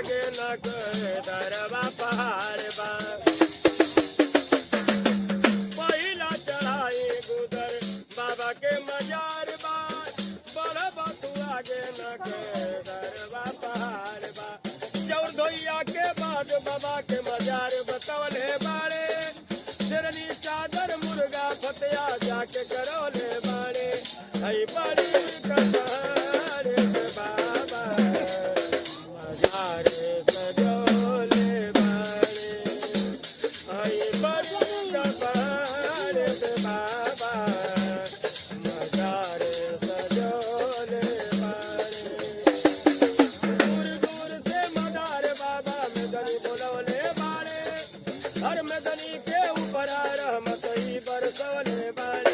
आगे न दरवा पहाड़ बा पहिला चढ़ाई गुदर बाबा के मजार बा बड़ा बातू आगे न दरवा पहाड़ बा चौर धोइया के बाद बाबा के मजार बतौले बाड़े शेरनी चादर मुर्गा फतिया जाके करौले बाड़े हई बड़ी कपार बाबा मजार सजौले बाड़े हई बड़ी कपार बाबा मजार सजौले बाड़े दूर दूर से मदार बाबा मेदनी बोलौले बाड़े हर मेदनी के ऊपर रहमत ही बरसौले बाड़े